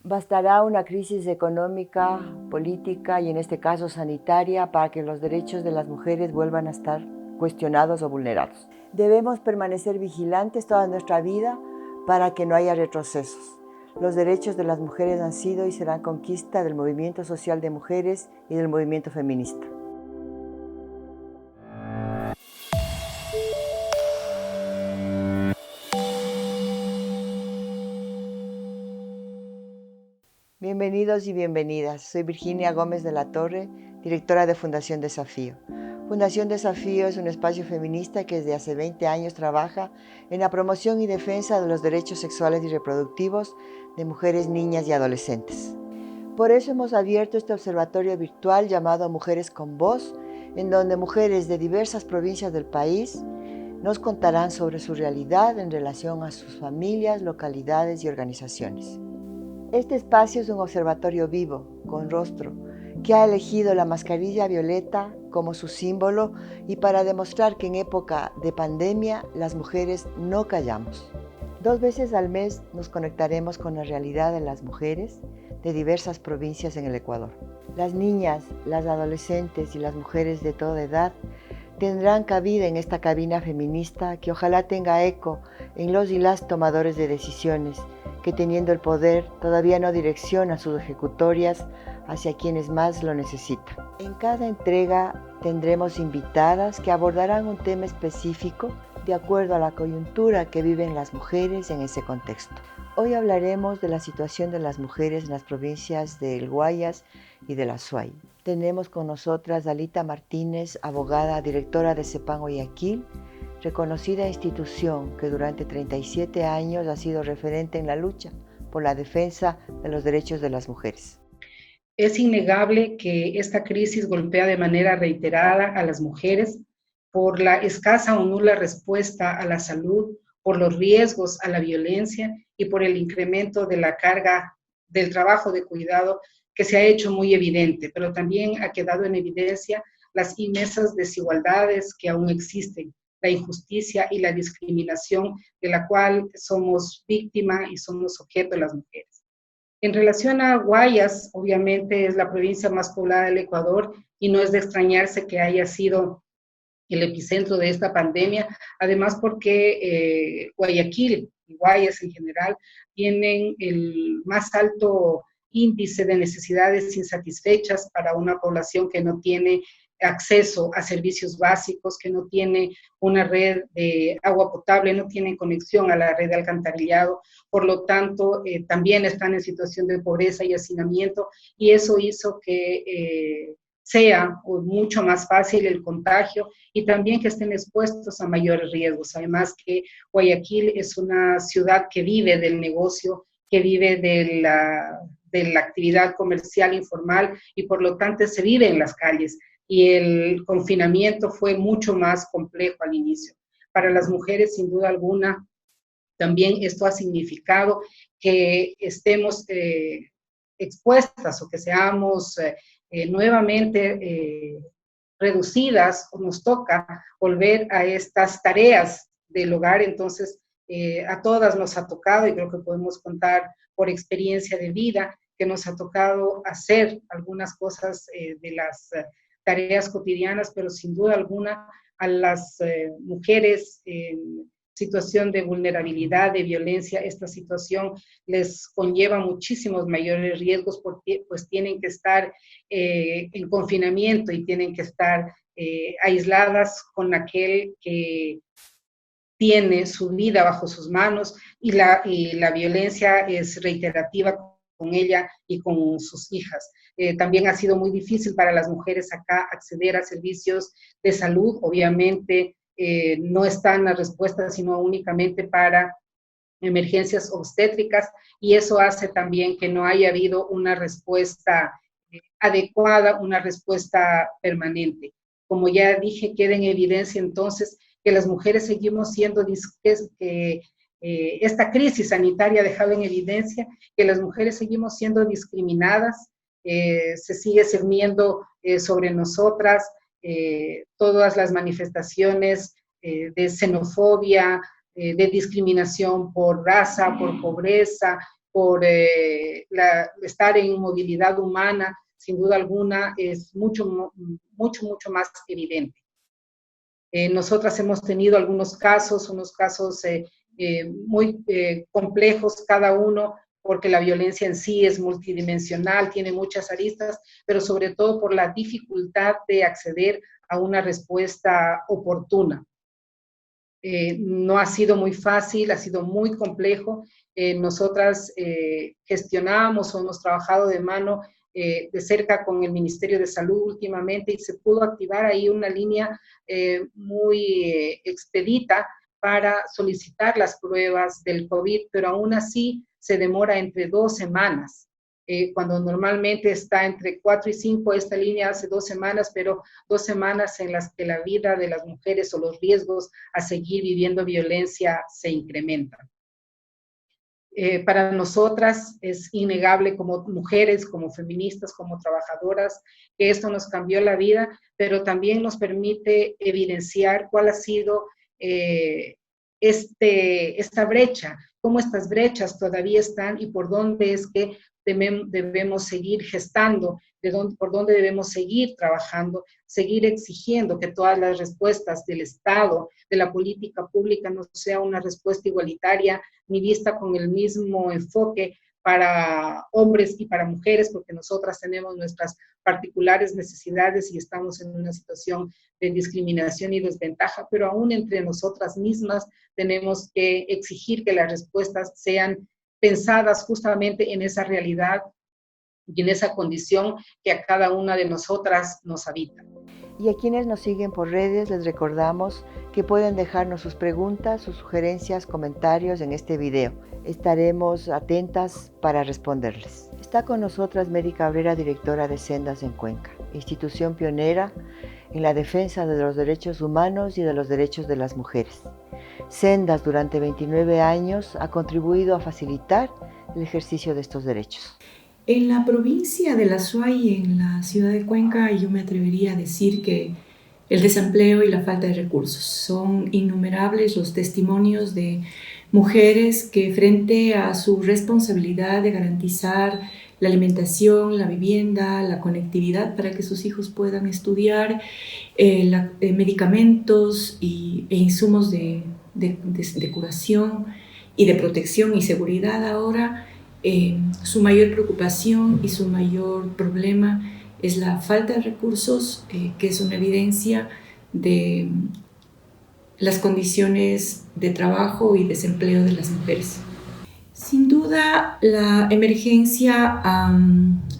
Bastará una crisis económica, política y en este caso sanitaria para que los derechos de las mujeres vuelvan a estar cuestionados o vulnerados. Debemos permanecer vigilantes toda nuestra vida para que no haya retrocesos. Los derechos de las mujeres han sido y serán conquista del movimiento social de mujeres y del movimiento feminista. Bienvenidos y bienvenidas. Soy Virginia Gómez de la Torre, directora de Fundación Desafío. Fundación Desafío es un espacio feminista que desde hace 20 años trabaja en la promoción y defensa de los derechos sexuales y reproductivos de mujeres, niñas y adolescentes. Por eso hemos abierto este observatorio virtual llamado Mujeres con Voz, en donde mujeres de diversas provincias del país nos contarán sobre su realidad en relación a sus familias, localidades y organizaciones. Este espacio es un observatorio vivo, con rostro, que ha elegido la mascarilla violeta como su símbolo y para demostrar que en época de pandemia las mujeres no callamos. 2 veces al mes nos conectaremos con la realidad de las mujeres de diversas provincias en el Ecuador. Las niñas, las adolescentes y las mujeres de toda edad tendrán cabida en esta cabina feminista que ojalá tenga eco en los y las tomadores de decisiones que teniendo el poder todavía no direccionan sus ejecutorias hacia quienes más lo necesitan. En cada entrega tendremos invitadas que abordarán un tema específico de acuerdo a la coyuntura que viven las mujeres en ese contexto. Hoy hablaremos de la situación de las mujeres en las provincias del Guayas y del Azuay. Tenemos con nosotras a Dalita Martínez, abogada, directora de CEPAN Guayaquil, reconocida institución que durante 37 años ha sido referente en la lucha por la defensa de los derechos de las mujeres. Es innegable que esta crisis golpea de manera reiterada a las mujeres por la escasa o nula respuesta a la salud, por los riesgos a la violencia y por el incremento de la carga del trabajo de cuidado que se ha hecho muy evidente, pero también ha quedado en evidencia las inmensas desigualdades que aún existen, la injusticia y la discriminación de la cual somos víctima y somos objeto las mujeres. En relación a Guayas, obviamente es la provincia más poblada del Ecuador y no es de extrañarse que haya sido el epicentro de esta pandemia, además porque Guayaquil y Guayas en general tienen el más alto índice de necesidades insatisfechas para una población que no tiene acceso a servicios básicos, que no tiene una red de agua potable, no tiene conexión a la red de alcantarillado, por lo tanto también están en situación de pobreza y hacinamiento, y eso hizo que sea mucho más fácil el contagio y también que estén expuestos a mayores riesgos. Además que Guayaquil es una ciudad que vive del negocio, que vive de la actividad comercial informal y por lo tanto se vive en las calles y el confinamiento fue mucho más complejo al inicio. Para las mujeres, sin duda alguna, también esto ha significado que estemos expuestas o que seamos nuevamente reducidas o nos toca volver a estas tareas del hogar. Entonces, a todas nos ha tocado y creo que podemos contar por experiencia de vida que nos ha tocado hacer algunas cosas de las tareas cotidianas, pero sin duda alguna a las mujeres en situación de vulnerabilidad, de violencia, esta situación les conlleva muchísimos mayores riesgos porque pues tienen que estar en confinamiento y tienen que estar aisladas con aquel que tiene su vida bajo sus manos y la violencia es reiterativa con ella y con sus hijas. También ha sido muy difícil para las mujeres acá acceder a servicios de salud, obviamente no están las respuestas sino únicamente para emergencias obstétricas y eso hace también que no haya habido una respuesta adecuada, una respuesta permanente. Como ya dije, queda en evidencia entonces que las mujeres seguimos siendo, esta crisis sanitaria ha dejado en evidencia que las mujeres seguimos siendo discriminadas, se sigue cerniendo sobre nosotras todas las manifestaciones de xenofobia, de discriminación por raza, por pobreza, por estar en movilidad humana, sin duda alguna, es mucho más evidente. Nosotras hemos tenido algunos casos, unos casos muy complejos cada uno, porque la violencia en sí es multidimensional, tiene muchas aristas, pero sobre todo por la dificultad de acceder a una respuesta oportuna. No ha sido muy fácil, ha sido muy complejo. Nosotras gestionamos o hemos trabajado de mano de cerca con el Ministerio de Salud últimamente y se pudo activar ahí una línea muy expedita para solicitar las pruebas del COVID, pero aún así se demora entre 2 semanas. Cuando normalmente está entre 4 y 5, esta línea hace 2 semanas, pero 2 semanas en las que la vida de las mujeres o los riesgos a seguir viviendo violencia se incrementan. Para nosotras es innegable como mujeres, como feministas, como trabajadoras, que esto nos cambió la vida, pero también nos permite evidenciar cuál ha sido esta brecha, cómo estas brechas todavía están y por dónde es que debemos seguir gestando, por dónde debemos seguir trabajando, seguir exigiendo que todas las respuestas del Estado, de la política pública, no sea una respuesta igualitaria ni vista con el mismo enfoque para hombres y para mujeres, porque nosotras tenemos nuestras particulares necesidades y estamos en una situación de discriminación y desventaja, pero aún entre nosotras mismas tenemos que exigir que las respuestas sean pensadas justamente en esa realidad y en esa condición que a cada una de nosotras nos habita. Y a quienes nos siguen por redes les recordamos que pueden dejarnos sus preguntas, sus sugerencias, comentarios en este video. Estaremos atentas para responderles. Está con nosotras Mary Cabrera, directora de Sendas en Cuenca, institución pionera en la defensa de los derechos humanos y de los derechos de las mujeres. Sendas durante 29 años ha contribuido a facilitar el ejercicio de estos derechos. En la provincia de La Suay, en la ciudad de Cuenca, yo me atrevería a decir que el desempleo y la falta de recursos. Son innumerables los testimonios de mujeres que frente a su responsabilidad de garantizar la alimentación, la vivienda, la conectividad para que sus hijos puedan estudiar, medicamentos e insumos de curación y de protección y seguridad ahora, su mayor preocupación y su mayor problema es la falta de recursos, que es una evidencia de las condiciones de trabajo y desempleo de las mujeres. Sin duda, la emergencia ha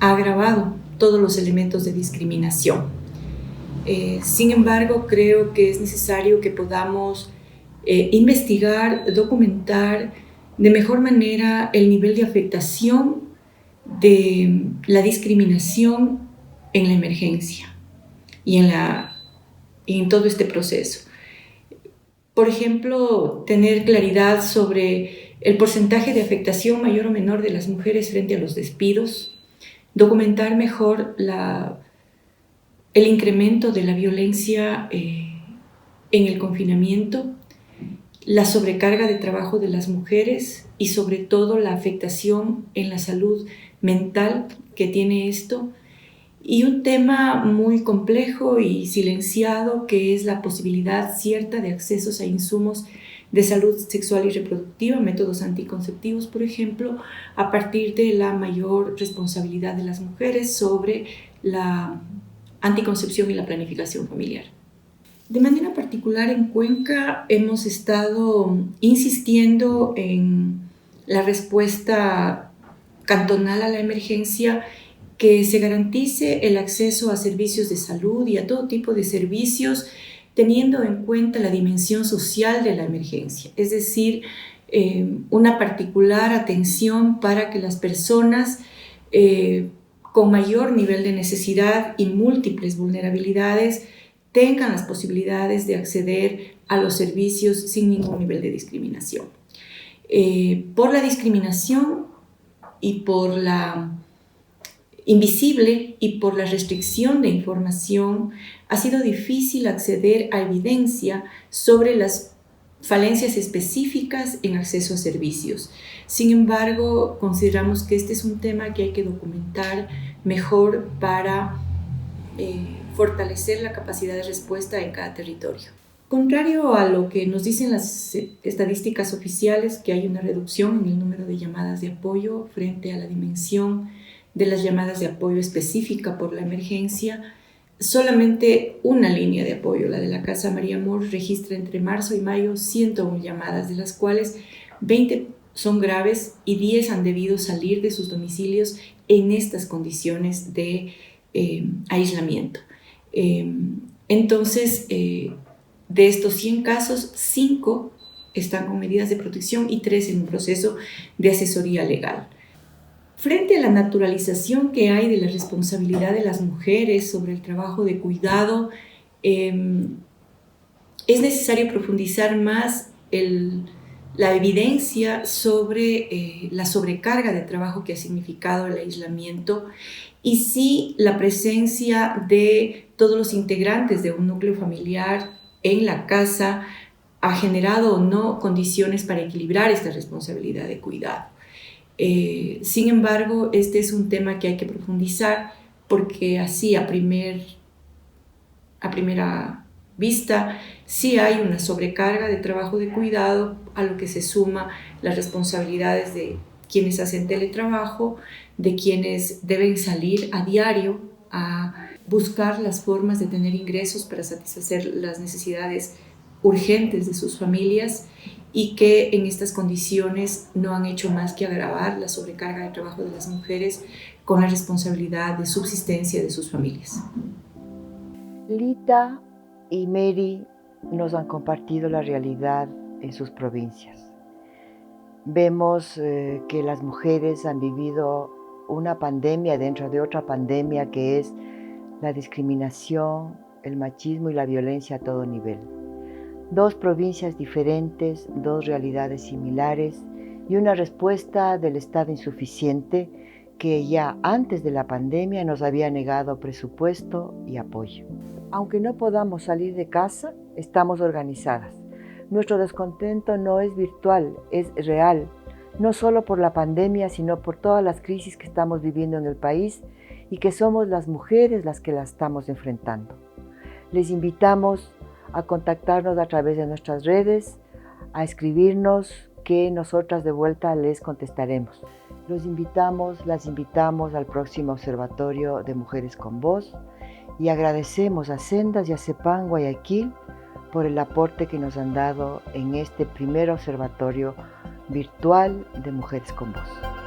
agravado todos los elementos de discriminación. Sin embargo, creo que es necesario que podamos investigar, documentar de mejor manera el nivel de afectación de la discriminación en la emergencia y en todo este proceso. Por ejemplo, tener claridad sobre el porcentaje de afectación mayor o menor de las mujeres frente a los despidos, documentar mejor el incremento de la violencia en el confinamiento, la sobrecarga de trabajo de las mujeres y sobre todo la afectación en la salud mental que tiene esto, y un tema muy complejo y silenciado que es la posibilidad cierta de accesos a insumos de salud sexual y reproductiva, métodos anticonceptivos, por ejemplo, a partir de la mayor responsabilidad de las mujeres sobre la anticoncepción y la planificación familiar. De manera particular en Cuenca hemos estado insistiendo en la respuesta cantonal a la emergencia, que se garantice el acceso a servicios de salud y a todo tipo de servicios teniendo en cuenta la dimensión social de la emergencia, es decir, una particular atención para que las personas con mayor nivel de necesidad y múltiples vulnerabilidades tengan las posibilidades de acceder a los servicios sin ningún nivel de discriminación. Por la discriminación y por la invisible y por la restricción de información, ha sido difícil acceder a evidencia sobre las falencias específicas en acceso a servicios. Sin embargo, consideramos que este es un tema que hay que documentar mejor para fortalecer la capacidad de respuesta en cada territorio. Contrario a lo que nos dicen las estadísticas oficiales, que hay una reducción en el número de llamadas de apoyo frente a la dimensión de las llamadas de apoyo específica por la emergencia, solamente una línea de apoyo, la de la Casa María Amor, registra entre marzo y mayo 101 llamadas, de las cuales 20 son graves y 10 han debido salir de sus domicilios en estas condiciones de aislamiento. Entonces, de estos 100 casos, 5 están con medidas de protección y 3 en un proceso de asesoría legal. Frente a la naturalización que hay de la responsabilidad de las mujeres sobre el trabajo de cuidado, es necesario profundizar más la evidencia sobre la sobrecarga de trabajo que ha significado el aislamiento y sí la presencia de todos los integrantes de un núcleo familiar en la casa ha generado o no condiciones para equilibrar esta responsabilidad de cuidado. Sin embargo, este es un tema que hay que profundizar porque así a primera vista sí hay una sobrecarga de trabajo de cuidado, a lo que se suma las responsabilidades de quienes hacen teletrabajo, de quienes deben salir a diario a buscar las formas de tener ingresos para satisfacer las necesidades urgentes de sus familias y que en estas condiciones no han hecho más que agravar la sobrecarga de trabajo de las mujeres con la responsabilidad de subsistencia de sus familias. Lita y Mary nos han compartido la realidad en sus provincias. Vemos que las mujeres han vivido una pandemia dentro de otra pandemia que es la discriminación, el machismo y la violencia a todo nivel. 2 provincias diferentes, 2 realidades similares y una respuesta del Estado insuficiente que ya antes de la pandemia nos había negado presupuesto y apoyo. Aunque no podamos salir de casa, estamos organizadas. Nuestro descontento no es virtual, es real, no solo por la pandemia, sino por todas las crisis que estamos viviendo en el país y que somos las mujeres las que las estamos enfrentando. Les invitamos a contactarnos a través de nuestras redes, a escribirnos, que nosotras de vuelta les contestaremos. Las invitamos al próximo Observatorio de Mujeres con Voz y agradecemos a Sendas y a CEPAN Guayaquil por el aporte que nos han dado en este primer observatorio virtual de Mujeres con Voz.